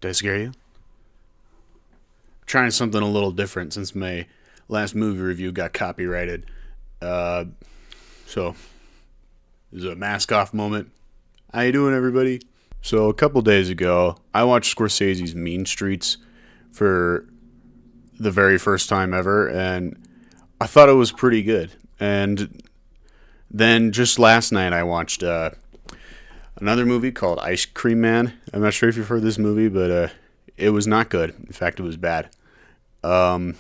Did I scare you? Trying something a little different since my last movie review got copyrighted. Uh, so, this is a mask off moment. How you doing, everybody? So, a couple days ago, I watched Scorsese's Mean Streets for the very first time ever, and I thought it was pretty good. And then just last night, I watched another movie called Ice Cream Man. I'm not sure if you've heard this movie, but it was not good. In fact, it was bad. Um,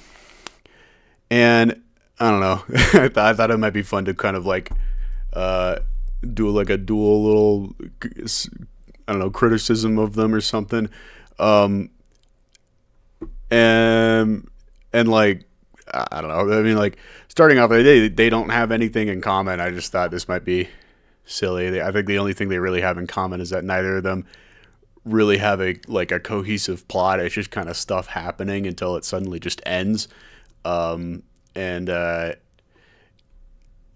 and I don't know. I thought it might be fun to kind of like uh, do like a dual little, I don't know, criticism of them or something. Um, and like I don't know. I mean, like starting off, they don't have anything in common. I just thought this might be silly. I think the only thing they really have in common is that neither of them really have a cohesive plot. It's just kind of stuff happening until it suddenly just ends. And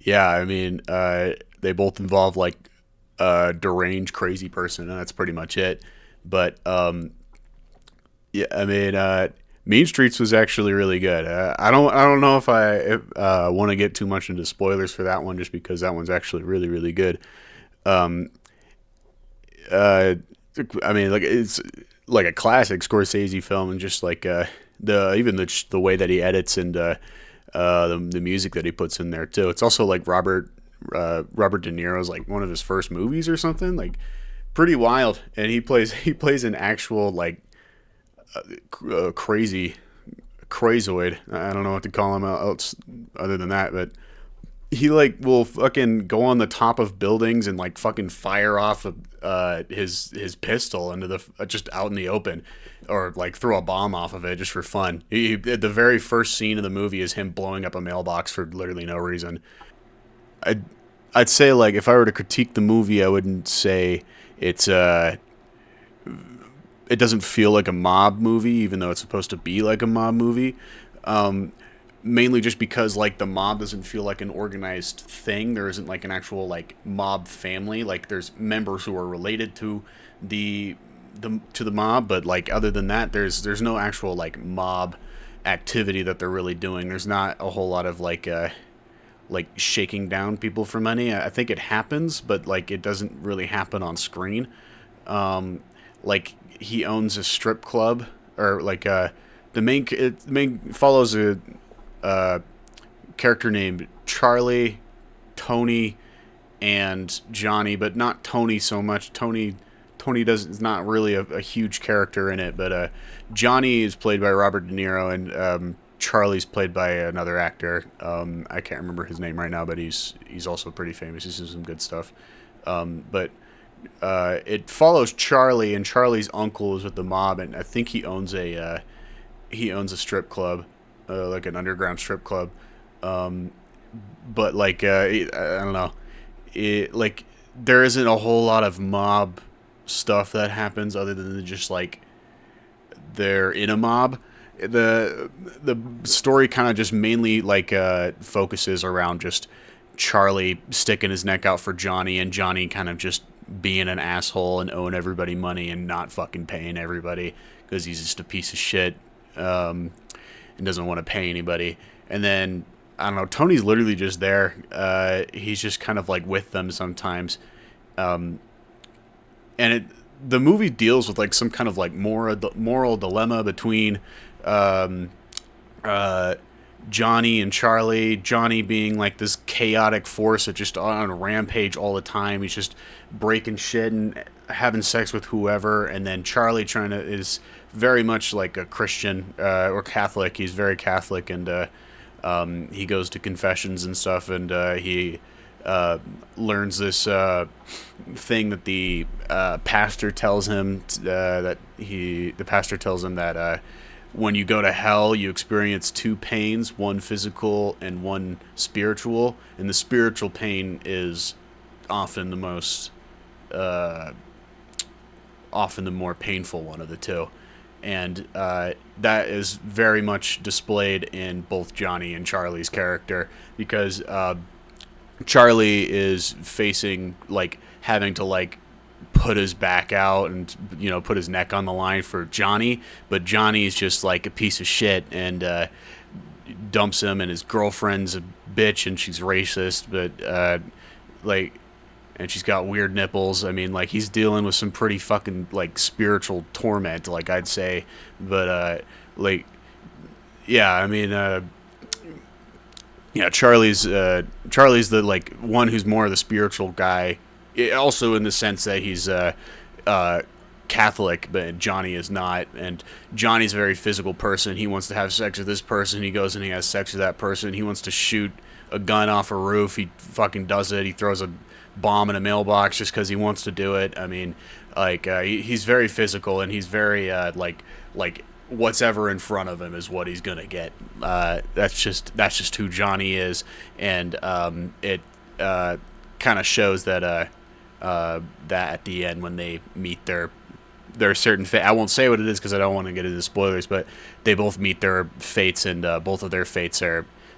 yeah, I mean, they both involve like a deranged, crazy person, and that's pretty much it. But yeah, I mean, Mean Streets was actually really good. I don't know if I want to get too much into spoilers for that one, just because that one's actually really really good. Um, uh, I mean, like it's like a classic Scorsese film, and just like the even the way that he edits and the music that he puts in there too. It's also like Robert De Niro's like one of his first movies or something, like pretty wild. And he plays an actual like crazy crazoid. I don't know what to call him else other than that, but he like will fucking go on the top of buildings and like fucking fire off his pistol into the just out in the open, or like throw a bomb off of it just for fun. The very first scene of the movie is him blowing up a mailbox for literally no reason. I'd I'd say like if I were to critique the movie, I wouldn't say it's it doesn't feel like a mob movie, even though it's supposed to be like a mob movie. Um, Mainly just because like the mob doesn't feel like an organized thing. There isn't like an actual like mob family. Like there's members who are related to the the mob, but like other than that, there's no actual like mob activity that they're really doing. There's not a whole lot of like shaking down people for money. I think it happens, but like it doesn't really happen on screen. Um, like he owns a strip club, or like the main follows a uh, character named Charlie, Tony, and Johnny, but not Tony so much. Tony does is not really a huge character in it, but Johnny is played by Robert De Niro, and Charlie's played by another actor. I can't remember his name right now, but he's also pretty famous. He's in some good stuff. But it follows Charlie, and Charlie's uncle is with the mob, and I think he owns a strip club, like an underground strip club. Um, but like I don't know, like there isn't a whole lot of mob stuff that happens other than just like they're in a mob. The story kind of just mainly like focuses around just Charlie sticking his neck out for Johnny, and Johnny kind of just being an asshole and owing everybody money and not fucking paying everybody because he's just a piece of shit, and doesn't want to pay anybody. And then I don't know, Tony's literally just there. He's just kind of like with them sometimes. Um, and the movie deals with like some kind of like moral dilemma between um, uh, Johnny and Charlie. Johnny being like this chaotic force that just on a rampage all the time. He's just breaking shit and having sex with whoever. And then Charlie is very much like a Christian or Catholic. He's very Catholic, and he goes to confessions and stuff, and he learns this thing that the pastor tells him the pastor tells him that when you go to hell, you experience two pains, one physical and one spiritual, and the spiritual pain is often the most often the more painful one of the two. And that is very much displayed in both Johnny and Charlie's character, because Charlie is facing like having to like put his back out and put his neck on the line for Johnny, but Johnny's just like a piece of shit and dumps him, and his girlfriend's a bitch and she's racist, but like and she's got weird nipples. I mean, like, he's dealing with some pretty fucking like spiritual torment, like, I'd say. But like, yeah, I mean, yeah, Charlie's the like one who's more of the spiritual guy, also in the sense that he's Catholic, but Johnny is not. And Johnny's a very physical person. He wants to have sex with this person. He goes and he has sex with that person. He wants to shoot a gun off a roof. He fucking does it. He throws a bomb in a mailbox just because he wants to do it. I mean, like, he's very physical, and he's very like what's ever in front of him is what he's gonna get. That's just who Johnny is, and it kind of shows that that at the end when they meet their certain fate. I won't say what it is because I don't want to get into spoilers, but they both meet their fates, and both of their fates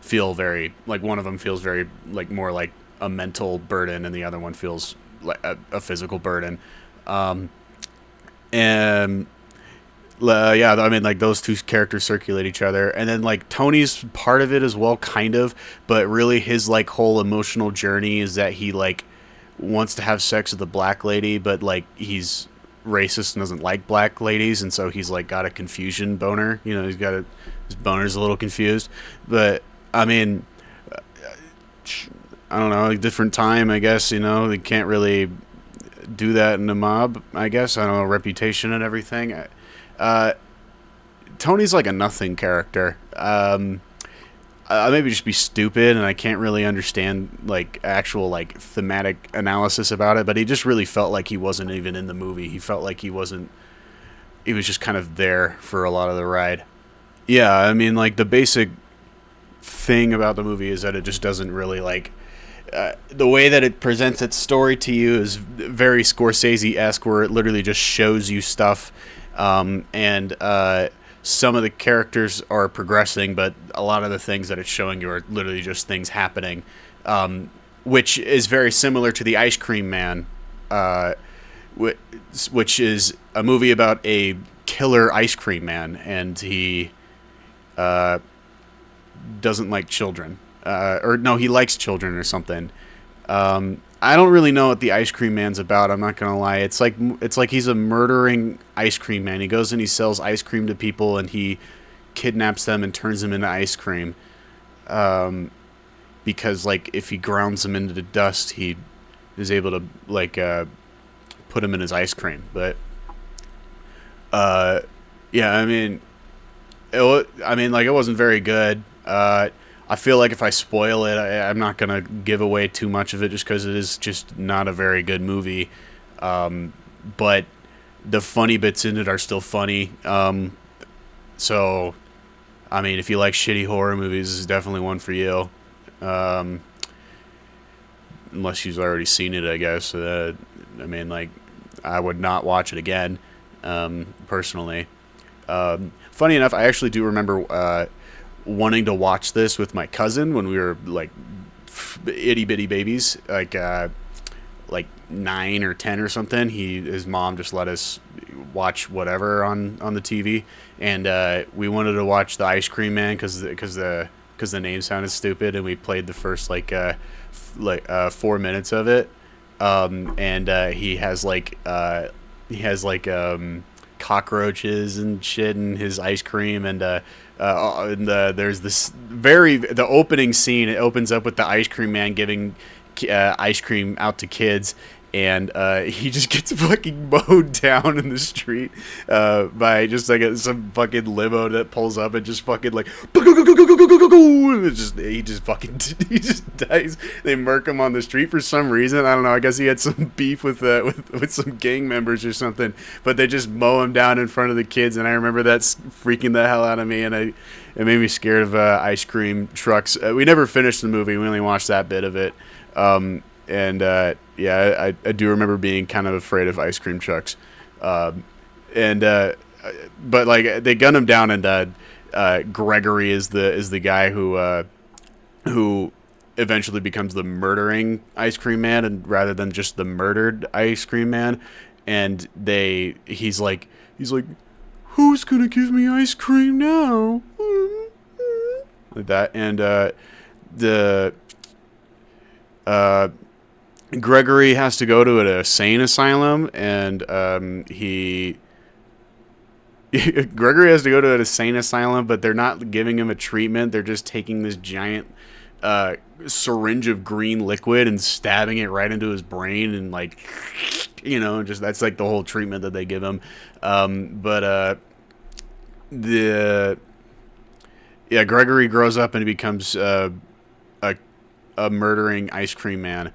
feel very, like, one of them feels very like more like a mental burden, and the other one feels like a physical burden. And yeah, I mean, like, those two characters circulate each other, and then like Tony's part of it as well, kind of, but really his like whole emotional journey is that he like wants to have sex with a black lady, but like he's racist and doesn't like black ladies, and so he's like got a confusion boner. He's got his boner's a little confused, but I mean, I don't know, like, different time, I guess. They can't really do that in the mob, I guess. I don't know, reputation and everything. Tony's like a nothing character. I maybe just be stupid, and I can't really understand like actual like thematic analysis about it, but he just really felt like he wasn't even in the movie. He felt like he was just kind of there for a lot of the ride. Yeah, I mean, like, the basic thing about the movie is that it just doesn't really like the way that it presents its story to you is very Scorsese-esque, where it literally just shows you stuff, and some of the characters are progressing, but a lot of the things that it's showing you are literally just things happening, which is very similar to The Ice Cream Man, which is a movie about a killer ice cream man, and he doesn't like children. Or no, he likes children or something. I don't really know what the Ice Cream Man's about. I'm not gonna lie. It's like he's a murdering ice cream man. He goes and he sells ice cream to people, and he kidnaps them and turns them into ice cream. Because like if he grounds them into the dust, he is able to like put them in his ice cream. But yeah, I mean, like, it wasn't very good. I feel like if I spoil it, I'm not going to give away too much of it just because it is just not a very good movie. But the funny bits in it are still funny. So, I mean, if you like shitty horror movies, this is definitely one for you. Unless you've already seen it, I guess. I mean, like, I would not watch it again, personally. Funny enough, I actually do remember wanting to watch this with my cousin when we were like itty bitty babies, like 9 or 10 or something. His mom just let us watch whatever on the TV, and we wanted to watch The Ice Cream Man because the name sounded stupid, and we played the first 4 minutes of it, and he has cockroaches and shit in his ice cream, and there's this the opening scene. It opens up with the Ice Cream Man giving ice cream out to kids, and he just gets fucking mowed down in the street by just like some fucking limo that pulls up and just fucking like and he just dies. They murk him on the street for some reason. I don't know. I guess he had some beef with some gang members or something. But they just mow him down in front of the kids, and I remember that freaking the hell out of me, and it made me scared of ice cream trucks. We never finished the movie. We only watched that bit of it. Yeah, I do remember being kind of afraid of ice cream trucks. But like, they gun him down, and Gregory is the guy who eventually becomes the murdering ice cream man, and rather than just the murdered ice cream man. And he's like, who's gonna give me ice cream now? Like that. And the uh, Gregory has to go to an insane asylum, and Gregory has to go to an insane asylum, but they're not giving him a treatment. They're just taking this giant syringe of green liquid and stabbing it right into his brain, and like, just that's like the whole treatment that they give him. But the yeah, Gregory grows up and he becomes a murdering ice cream man,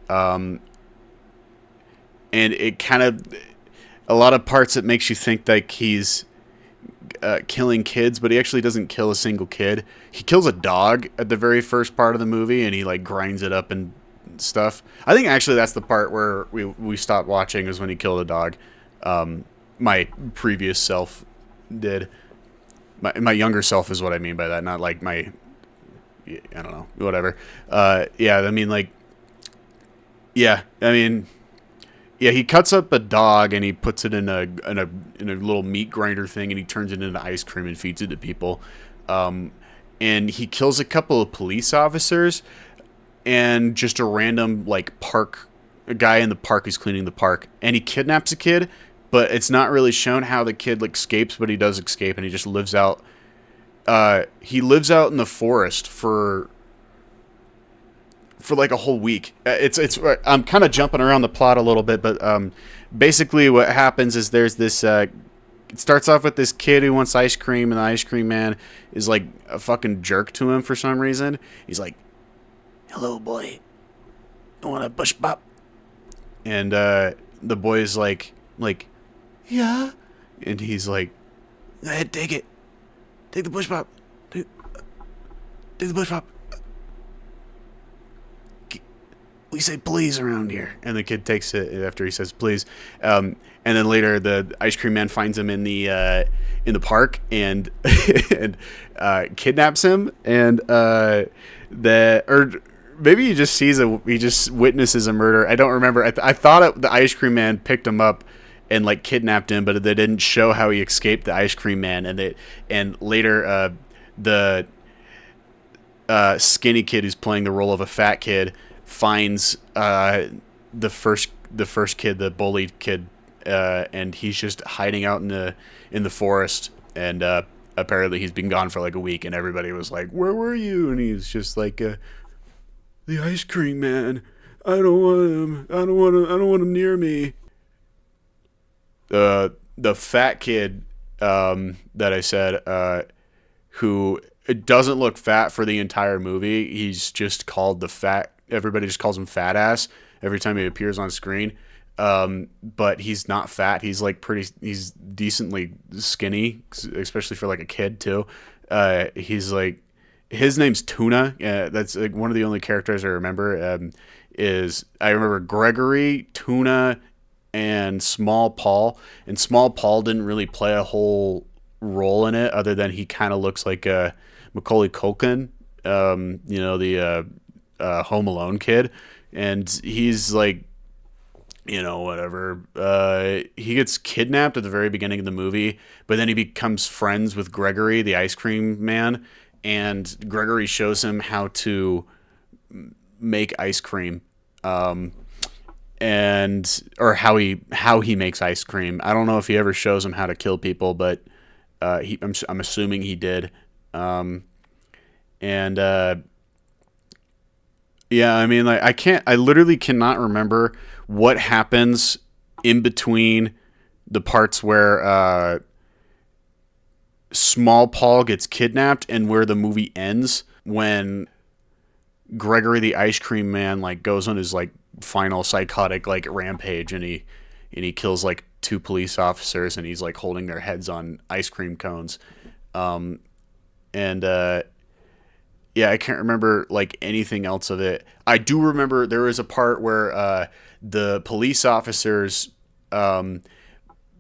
and it kind of a lot of parts it makes you think like he's killing kids, but he actually doesn't kill a single kid. He kills a dog at the very first part of the movie, and he like grinds it up and stuff. I think actually that's the part where we stopped watching, is when he killed a dog. My previous self did. My younger self is what I mean by that, not like my, I don't know, whatever. Yeah, I mean, like, yeah, I mean, yeah, he cuts up a dog and he puts it in a little meat grinder thing, and he turns it into ice cream and feeds it to people. And he kills a couple of police officers and just a random like a guy in the park who's cleaning the park, and he kidnaps a kid, but it's not really shown how the kid like escapes, but he does escape, and he just lives out. He lives out in the forest for like a whole week. I'm kind of jumping around the plot a little bit, but basically what happens is there's this. It starts off with this kid who wants ice cream, and the ice cream man is like a fucking jerk to him for some reason. He's like, "Hello, boy. You want a bush pop?" And the boy is like, "Yeah," and he's like, "Go ahead, take it. Take the bush pop. Take the bush pop. We say please around here." And the kid takes it after he says please. And then later the ice cream man finds him in the park and and kidnaps him, and or maybe he just witnesses a murder. I don't remember. I thought the ice cream man picked him up and like kidnapped him, but they didn't show how he escaped the ice cream man. And later the skinny kid who's playing the role of a fat kid finds the first kid, the bullied kid, and he's just hiding out in the forest, and apparently he's been gone for like a week, and everybody was like, "Where were you?" And he's just like, "The ice cream man. I don't want him. I don't want him near me." The fat kid that I said, who doesn't look fat for the entire movie. He's just called the fat. Everybody just calls him fat ass every time he appears on screen. But he's not fat. He's like he's decently skinny, especially for like a kid too. He's like, his name's Tuna. That's like one of the only characters I remember. I remember Gregory, Tuna, and Small Paul. And Small Paul didn't really play a whole role in it, other than he kind of looks like Macaulay Culkin, the Home Alone kid, and he's like, whatever. He gets kidnapped at the very beginning of the movie, but then he becomes friends with Gregory, the ice cream man, and Gregory shows him how to make ice cream, or how he makes ice cream. I don't know if he ever shows him how to kill people, but I'm assuming he did. Yeah, I mean, like, I literally cannot remember what happens in between the parts where Small Paul gets kidnapped and where the movie ends, when Gregory the ice cream man like goes on his like final psychotic like rampage, and he kills like two police officers, and he's like holding their heads on ice cream cones. Yeah, I can't remember like anything else of it. I do remember there was a part where the police officers,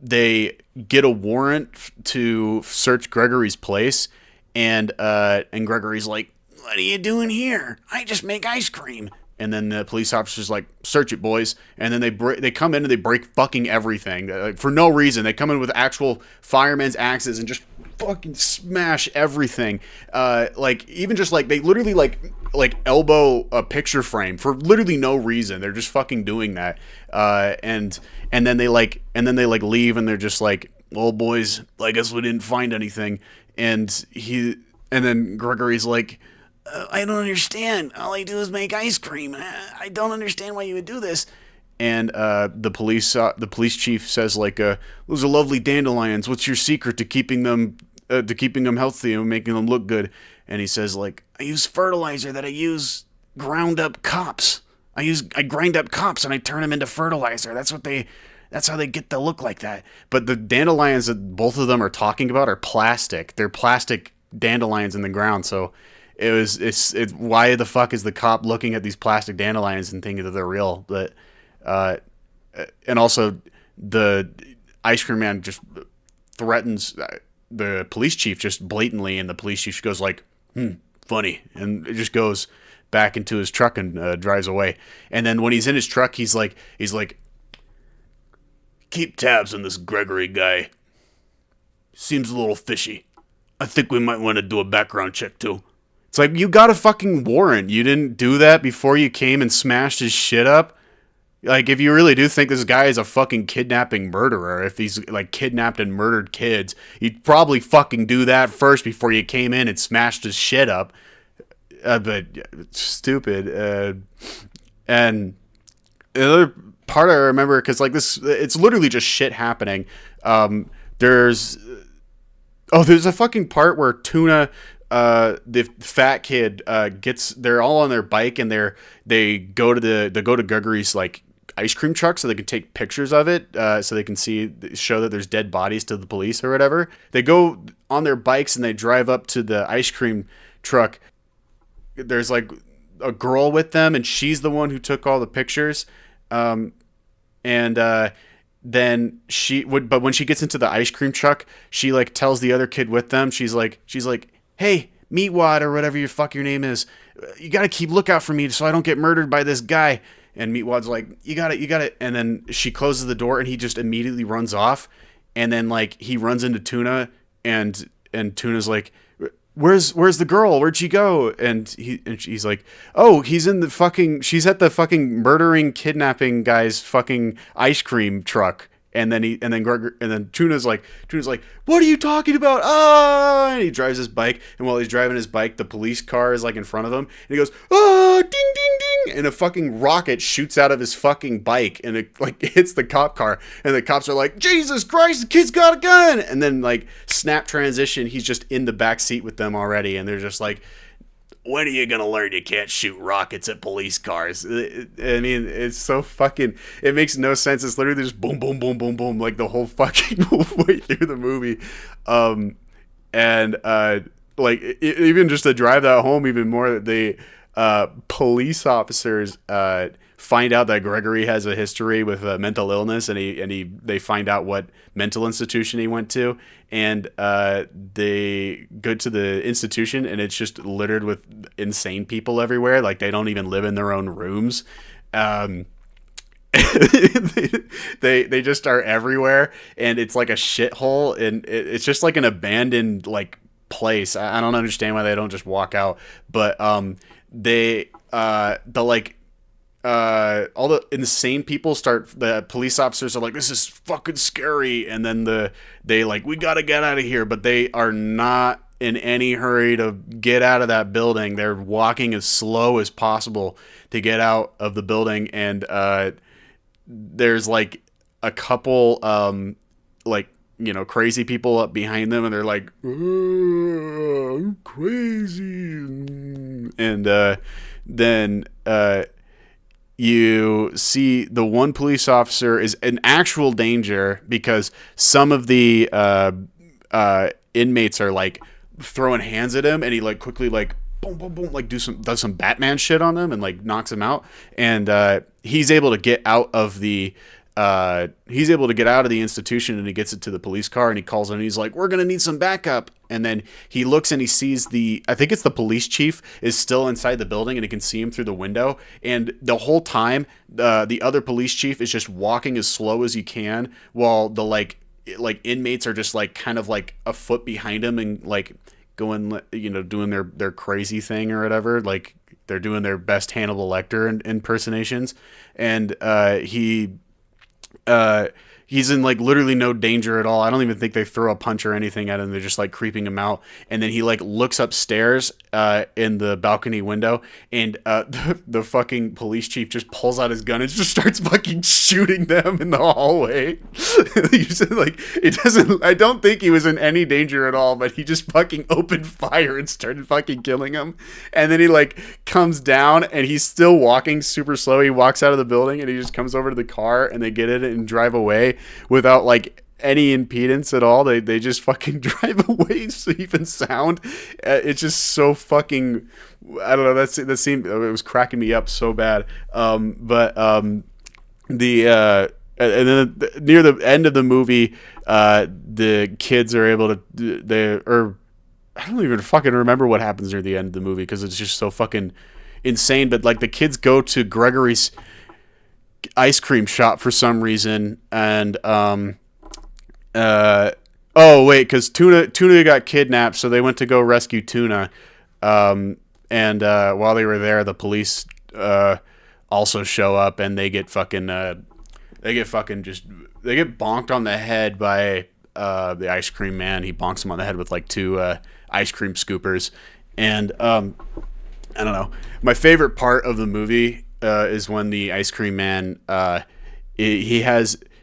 they get a warrant to search Gregory's place, and Gregory's like, what are you doing here? I just make ice cream. And then the police officer's like, search it, boys. And then they come in and they break fucking everything for no reason. They come in with actual firemen's axes and just fucking smash everything. Like even just like they literally like elbow a picture frame for literally no reason. They're just fucking doing that. And then they leave and they're just like, well, boys, I guess we didn't find anything. And then Gregory's like, I don't understand. All I do is make ice cream. I don't understand why you would do this. And the police chief says like, those are lovely dandelions. What's your secret to keeping them healthy and making them look good? And he says like, I use fertilizer that I use ground up cops. I grind up cops and I turn them into fertilizer. That's how they get to look like that. But the dandelions that both of them are talking about are plastic. They're plastic dandelions in the ground. So it's why the fuck is the cop looking at these plastic dandelions and thinking that they're real? But and also the ice cream man just threatens the police chief just blatantly, and the police chief goes like, funny, and it just goes back into his truck and drives away. And then when he's in his truck, he's like, keep tabs on this Gregory guy. Seems a little fishy. I think we might want to do a background check too. It's like, you got a fucking warrant. You didn't do that before you came and smashed his shit up? Like, if you really do think this guy is a fucking kidnapping murderer, if he's, like, kidnapped and murdered kids, you'd probably fucking do that first before you came in and smashed his shit up. But, it's stupid. And the other part I remember, because, like, it's literally just shit happening. There's a fucking part where Tuna... the fat kid they're all on their bike and they go to Gregory's like ice cream truck so they can take pictures of it so they can show that there's dead bodies to the police or whatever. They go on their bikes and they drive up to the ice cream truck. There's like a girl with them and she's the one who took all the pictures. Then but when she gets into the ice cream truck, she like tells the other kid with them, she's like, hey, Meatwad or whatever your name is, you got to keep lookout for me so I don't get murdered by this guy. And Meatwad's like, you got it. And then she closes the door and he just immediately runs off. And then like he runs into Tuna and Tuna's like, where's the girl? Where'd she go? And she's like, oh, she's at the fucking murdering, kidnapping guy's fucking ice cream truck. And then Tuna's like, what are you talking about? Ah! And he drives his bike, and while he's driving his bike, the police car is like in front of him, and he goes, ah, ding, ding, ding, and a fucking rocket shoots out of his fucking bike, and it like hits the cop car, and the cops are like, Jesus Christ, the kid's got a gun, and then like snap transition, he's just in the back seat with them already, and they're just like, when are you gonna learn you can't shoot rockets at police cars? I mean, it's so fucking... It makes no sense. It's literally just boom, boom, boom, boom, boom, like the whole fucking way through the movie. Even just to drive that home even more, the police officers find out that Gregory has a history with mental illness, and they find out what mental institution he went to, and they go to the institution, and it's just littered with insane people everywhere. Like, they don't even live in their own rooms. They just are everywhere, and it's like a shithole, and it's just like an abandoned like place. I don't understand why they don't just walk out, but all the insane people the police officers are like, this is fucking scary, and then we gotta get out of here, but they are not in any hurry to get out of that building. They're walking as slow as possible to get out of the building, and there's like a couple crazy people up behind them, and they're like, I'm crazy, and then you see the one police officer is in actual danger because some of the inmates are like throwing hands at him, and he like quickly like boom boom boom like does some Batman shit on them and like knocks him out, and he's able to get out of the institution, and he gets it to the police car, and he calls in, and he's like, we're gonna need some backup, and then he looks and he sees I think it's the police chief is still inside the building, and he can see him through the window. And the whole time, the other police chief is just walking as slow as he can, while the like inmates are just like kind of like a foot behind him and like going, doing their crazy thing or whatever. Like they're doing their best Hannibal Lecter impersonations, and he's in like literally no danger at all. I don't even think they throw a punch or anything at him. They're just like creeping him out. And then he like looks upstairs in the balcony window, and the fucking police chief just pulls out his gun and just starts fucking shooting them in the hallway. Like, it doesn't. I don't think he was in any danger at all, but he just fucking opened fire and started fucking killing him. And then he like comes down, and he's still walking super slow. He walks out of the building, and he just comes over to the car, and they get in it and drive away without like any impedance at all. They just fucking drive away safe and sound. It's just so fucking, I don't know. That seemed, it was cracking me up so bad. And then near the end of the movie, the kids are able to, I don't even fucking remember what happens near the end of the movie because it's just so fucking insane. But like the kids go to Gregory's ice cream shop for some reason, and because Tuna got kidnapped, so they went to go rescue Tuna, and while they were there, the police also show up, and they get bonked on the head by the ice cream man. He bonks him on the head with like two ice cream scoopers, and I don't know. My favorite part of the movie is when the ice cream man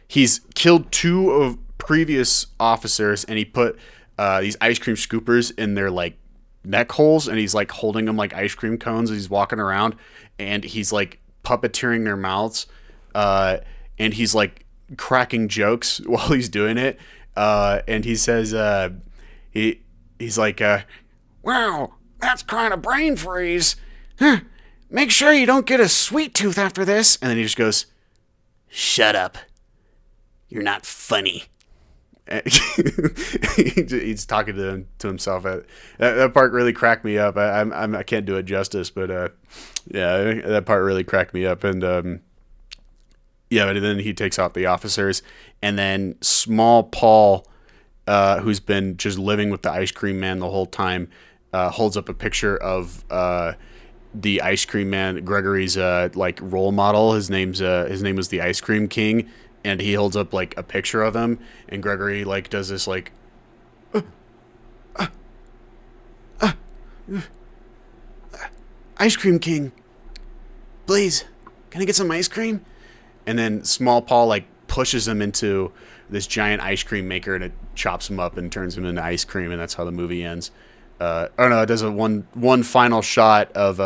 he's killed two of previous officers, and he put these ice cream scoopers in their like neck holes, and he's like holding them like ice cream cones as he's walking around, and he's like puppeteering their mouths, and he's like cracking jokes while he's doing it, and he says he's like wow, that's kind of brain freeze. Huh. Make sure you don't get a sweet tooth after this. And then he just goes, shut up. You're not funny. He's talking to himself. That part really cracked me up. I can't do it justice, but yeah, that part really cracked me up. And yeah, but then he takes out the officers, and then Small Paul, who's been just living with the ice cream man the whole time, holds up a picture of the ice cream man, Gregory's like role model. His name was the Ice Cream King, and he holds up like a picture of him, and Gregory like does this like Ice Cream King, please, can I get some ice cream? And then Small Paul like pushes him into this giant ice cream maker, and it chops him up and turns him into ice cream, and that's how the movie ends. It does a one final shot of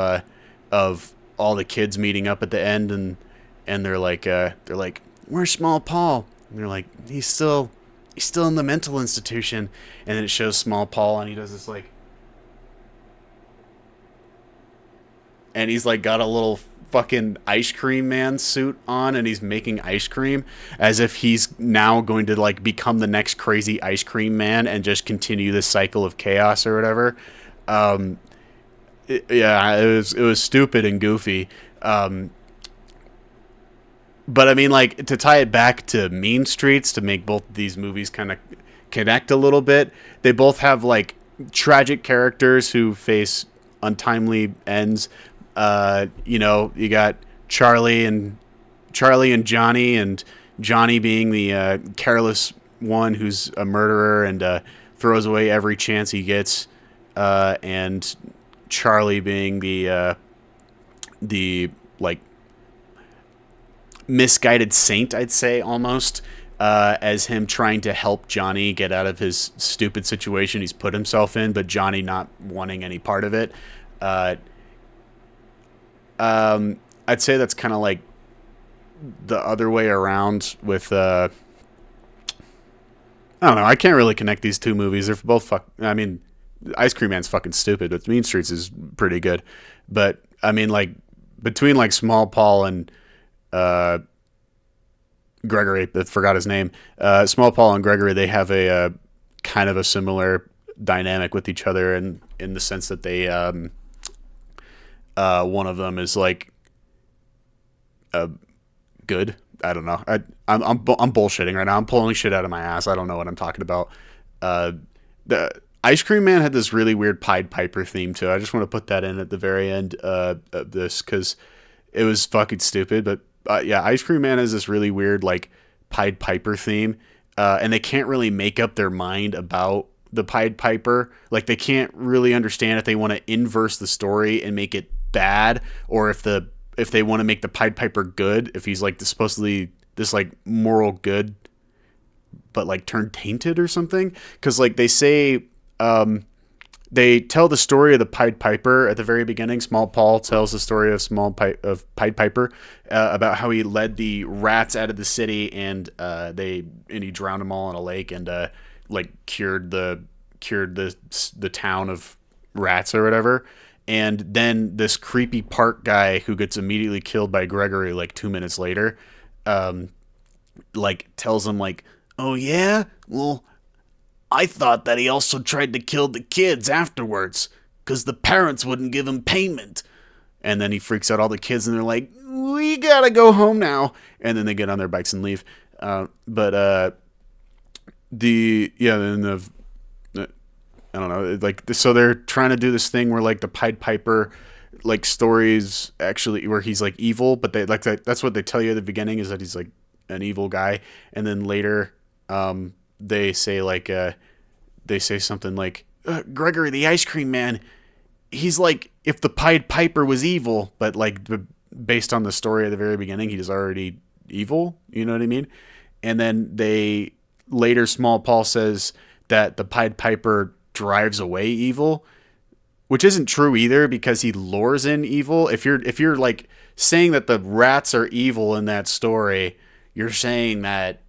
all the kids meeting up at the end, and they're like, where's Small Paul? And they're like, he's still in the mental institution. And then it shows Small Paul, and he does this like, and he's like got a little fucking ice cream man suit on, and he's making ice cream as if he's now going to like become the next crazy ice cream man and just continue this cycle of chaos or whatever. It was stupid and goofy. But I mean, like, to tie it back to Mean Streets, to make both of these movies kind of connect a little bit, they both have like tragic characters who face untimely ends. You got Charlie and Johnny, and Johnny being the careless one who's a murderer and throws away every chance he gets, and Charlie being the like misguided saint, I'd say, almost, as him trying to help Johnny get out of his stupid situation he's put himself in, but Johnny not wanting any part of it. I'd say that's kind of like the other way around with, I don't know, I can't really connect these two movies. They're both I mean, Ice Cream Man's fucking stupid, but Mean Streets is pretty good. But, I mean, like, between, like, Small Paul and, Gregory, I forgot his name, Small Paul and Gregory, they have a kind of a similar dynamic with each other, and in the sense that they one of them is like good. I don't know. I'm bullshitting right now. I'm pulling shit out of my ass. I don't know what I'm talking about. The Ice Cream Man had this really weird Pied Piper theme too. I just want to put that in at the very end of this because it was fucking stupid. But yeah, Ice Cream Man has this really weird like Pied Piper theme, and they can't really make up their mind about the Pied Piper. Like they can't really understand if they want to inverse the story and make it bad, or if they want to make the Pied Piper good. If he's like supposedly this like moral good, but like turned tainted or something. Because like they say, they tell the story of the Pied Piper at the very beginning. Small Paul tells the story of Pied Piper about how he led the rats out of the city, and he drowned them all in a lake, and like cured the town of rats or whatever. And then this creepy park guy who gets immediately killed by Gregory like 2 minutes later, like tells him like, "Oh yeah, well, I thought that he also tried to kill the kids afterwards because the parents wouldn't give him payment." And then he freaks out all the kids, and they're like, "We gotta go home now." And then they get on their bikes and leave. But then I don't know, like, so they're trying to do this thing where like the Pied Piper like stories actually where he's like evil, but they like that's what they tell you at the beginning, is that he's like an evil guy. And then later they say like they say something like, Gregory the Ice Cream Man, he's like if the Pied Piper was evil, but like based on the story at the very beginning, he was already evil, you know what I mean? And then later Small Paul says that the Pied Piper drives away evil, which isn't true either, because he lures in evil. If you're like saying that the rats are evil in that story, you're saying that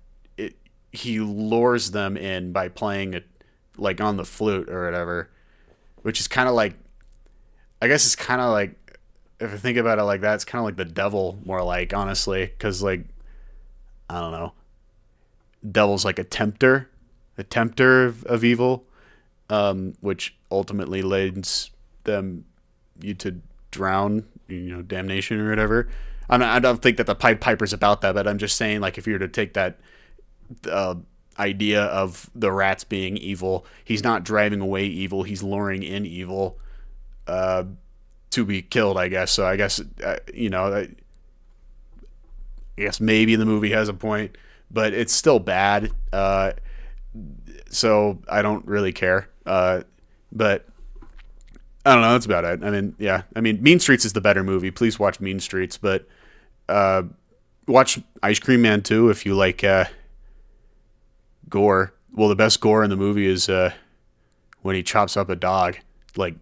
he lures them in by playing it like on the flute or whatever, which is kind of like, I guess it's kind of like, if I think about it like that, it's kind of like the devil more like, honestly, because like, I don't know, devil's like a tempter of evil, which ultimately leads you to drown, damnation or whatever. I don't think that the Pied Piper's about that, but I'm just saying, like, if you were to take that idea of the rats being evil, he's not driving away evil, he's luring in evil to be killed, I guess. So I guess, I guess maybe the movie has a point, but it's still bad. So I don't really care. But I don't know. That's about it. I mean, yeah. I mean, Mean Streets is the better movie. Please watch Mean Streets, but watch Ice Cream Man too if you like gore. Well, the best gore in the movie is when he chops up a dog. Like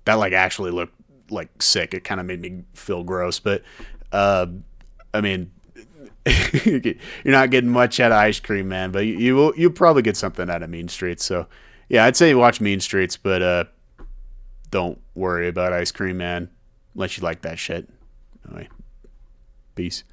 that, like actually looked like sick. It kind of made me feel gross. But I mean, you're not getting much out of Ice Cream Man, but you'll probably get something out of Mean Streets. So yeah, I'd say watch Mean Streets, but don't worry about Ice Cream Man unless you like that shit. Anyway, peace.